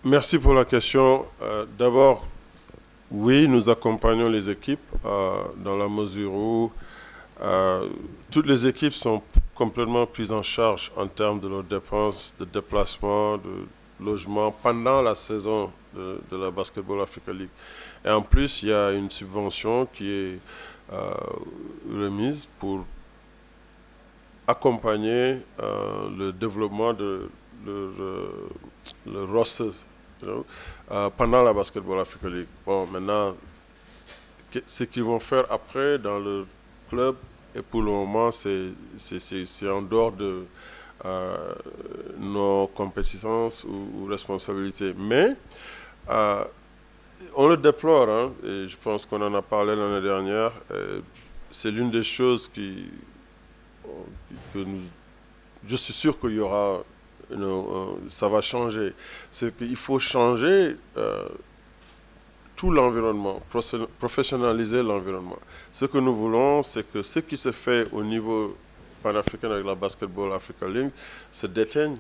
Merci pour la question. D'abord, oui, nous accompagnons les équipes dans la mesure où euh, toutes les équipes sont complètement prises en charge en termes de leurs dépenses, de déplacement, de logement pendant la saison de la Basketball Africa League. Et en plus, il y a une subvention qui est euh, remise pour accompagner le développement de le roster, you know, pendant la Basketball Africa League. Bon, maintenant, ce qu'ils vont faire après dans le club, et pour le moment, c'est en dehors de euh, nos compétences ou responsabilités. Mais euh, on le déplore, hein, et je pense qu'on en a parlé l'année dernière. C'est l'une des choses que nous, je suis sûr qu'il y aura, ça va changer. C'est qu'il faut changer tout l'environnement, professionnaliser l'environnement. Ce que nous voulons, c'est que ce qui se fait au niveau panafricain avec la Basketball Africa League se déteigne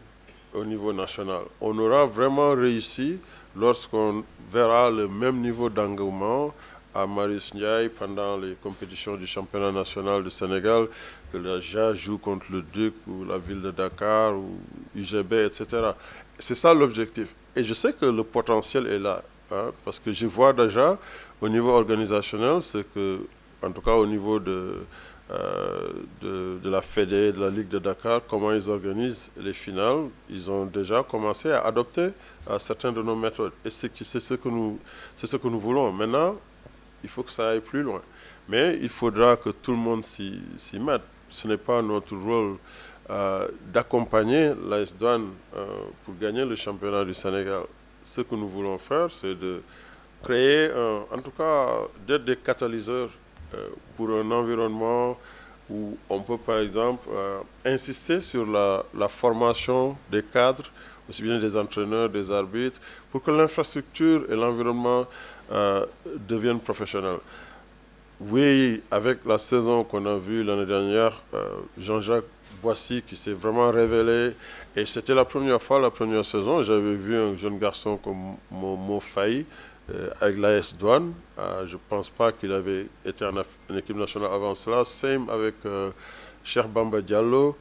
au niveau national. On aura vraiment réussi lorsqu'on verra le même niveau d'engouement à Marius Ndiaye pendant les compétitions du championnat national du Sénégal, que la JA joue contre le Duc ou la ville de Dakar ou UGB, etc. C'est ça l'objectif. Et je sais que le potentiel est là, hein, parce que je vois déjà au niveau organisationnel, c'est que, en tout cas au niveau de la Fédé, de la Ligue de Dakar, comment ils organisent les finales, ils ont déjà commencé à adopter certaines de nos méthodes. Et c'est ce que nous voulons. Maintenant, il faut que ça aille plus loin. Mais il faudra que tout le monde s'y mette. Ce n'est pas notre rôle d'accompagner l'AS Douanes pour gagner le championnat du Sénégal. Ce que nous voulons faire, c'est de créer, en tout cas, d'être des catalyseurs pour un environnement où on peut, par exemple, insister sur la formation des cadres, aussi bien des entraîneurs, des arbitres, pour que l'infrastructure et l'environnement deviennent professionnels. Oui, avec la saison qu'on a vue l'année dernière, Jean-Jacques Boissy qui s'est vraiment révélé, et c'était la première fois, la première saison, j'avais vu un jeune garçon comme Mo Faye avec l'AS Douane. Je ne pense pas qu'il avait été en équipe nationale avant cela. Same avec Cheikh Bamba Diallo.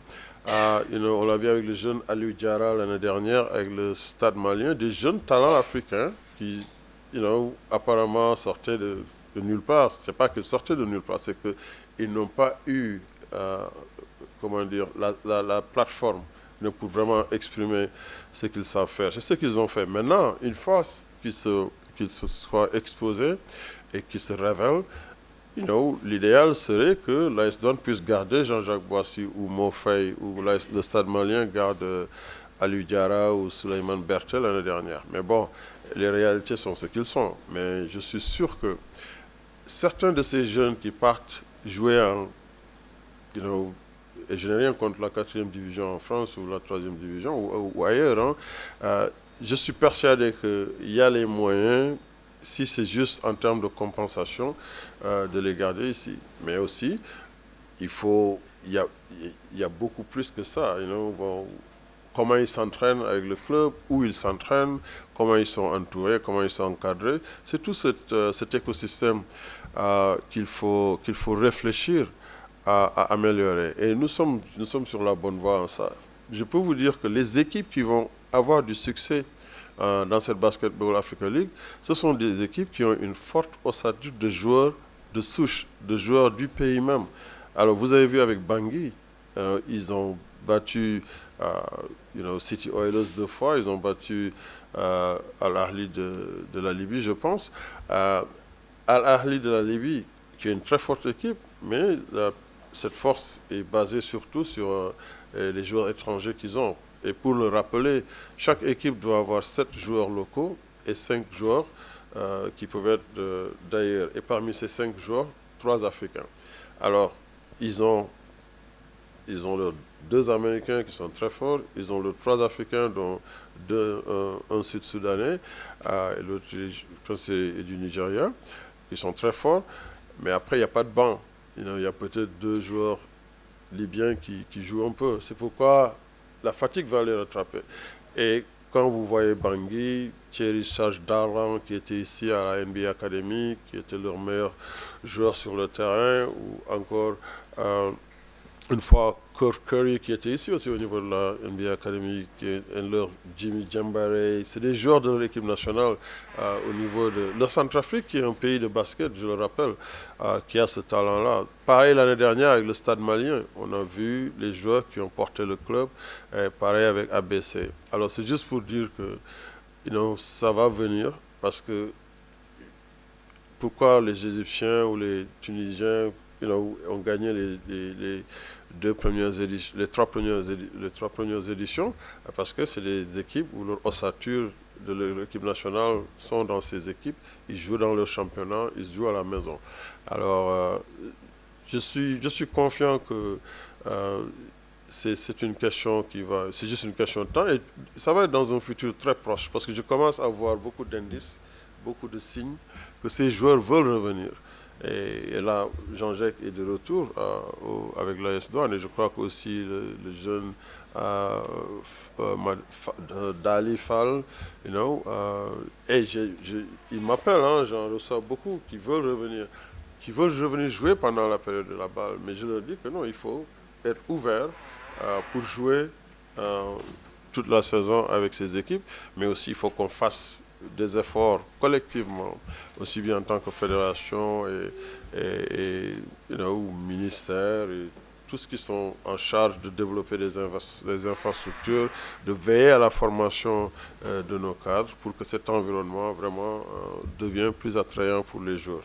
On l'a vu avec le jeune Aliou Diarra l'année dernière, avec le Stade malien, des jeunes talents africains qui, apparemment sortaient de nulle part. C'est pas qu'ils sortaient de nulle part, c'est qu'ils n'ont pas eu, comment dire, la plateforme pour vraiment exprimer ce qu'ils savent faire. C'est ce qu'ils ont fait. Maintenant, une fois qu'ils se soient exposés et qu'ils se révèlent, l'idéal serait que l'AS Douanes puisse garder Jean-Jacques Boissy ou Mofei ou le Stade malien garde Aliou Diarra ou Souleymane Bertel l'année dernière. Mais bon, les réalités sont ce qu'ils sont. Mais je suis sûr que certains de ces jeunes qui partent jouer et je n'ai rien contre la quatrième division en France ou la troisième division ou ailleurs, hein, je suis persuadé qu'il y a les moyens, si c'est juste en termes de compensation, de les garder ici. Mais aussi, il y a beaucoup plus que ça. Bon, comment ils s'entraînent avec le club, où ils s'entraînent, comment ils sont entourés, comment ils sont encadrés. C'est tout cet écosystème qu'il faut réfléchir à améliorer. Et nous sommes sur la bonne voie en ça. Je peux vous dire que les équipes qui vont avoir du succès dans cette Basketball Africa League, ce sont des équipes qui ont une forte ossature de joueurs de souche, de joueurs du pays même. Alors vous avez vu avec Bangui, ils ont battu City Oilers 2 fois, ils ont battu Al Ahly de la Libye, je pense. Al Ahly de la Libye, qui est une très forte équipe, mais cette force est basée surtout sur les joueurs étrangers qu'ils ont. Et pour le rappeler, chaque équipe doit avoir 7 joueurs locaux et 5 joueurs qui peuvent être d'ailleurs. Et parmi ces 5 joueurs, 3 Africains. Alors, ils ont leurs 2 Américains qui sont très forts, ils ont leurs 3 Africains, dont un Sud-Soudanais, et l'autre, je pense, c'est du Nigeria. Ils sont très forts, mais après, il n'y a pas de banc. Il y a peut-être 2 joueurs libyens qui jouent un peu. C'est pourquoi la fatigue va les rattraper. Et quand vous voyez Bangui, Thierry Charles Darlan qui était ici à la NBA Academy, qui était leur meilleur joueur sur le terrain, ou encore une fois Kurt Curry qui était ici aussi au niveau de la NBA Academy, qui est leur Jimmy Jambare. C'est des joueurs de l'équipe nationale au niveau de la Centrafrique, qui est un pays de basket, je le rappelle, qui a ce talent-là. Pareil l'année dernière avec le Stade malien, on a vu les joueurs qui ont porté le club, pareil avec ABC. Alors c'est juste pour dire que ça va venir, parce que pourquoi les Égyptiens ou les Tunisiens ont gagné les deux premières éditions, les trois premières éditions, parce que c'est des équipes où leur ossature de l'équipe nationale sont dans ces équipes, ils jouent dans leur championnat, ils jouent à la maison. Alors, je suis confiant que c'est une question c'est juste une question de temps, et ça va être dans un futur très proche, parce que je commence à voir beaucoup d'indices, beaucoup de signes que ces joueurs veulent revenir. Et là, Jean-Jacques est de retour avec l'AS Douanes, et je crois qu'aussi le jeune Dali Fall, et il m'appelle, hein, j'en reçois beaucoup qui veulent revenir jouer pendant la période de la balle. Mais je leur dis que non, il faut être ouvert pour jouer toute la saison avec ces équipes, mais aussi il faut qu'on fasse des efforts collectivement, aussi bien en tant que fédération et ministère, et tous ceux qui sont en charge de développer les infrastructures, de veiller à la formation de nos cadres pour que cet environnement vraiment devienne plus attrayant pour les joueurs.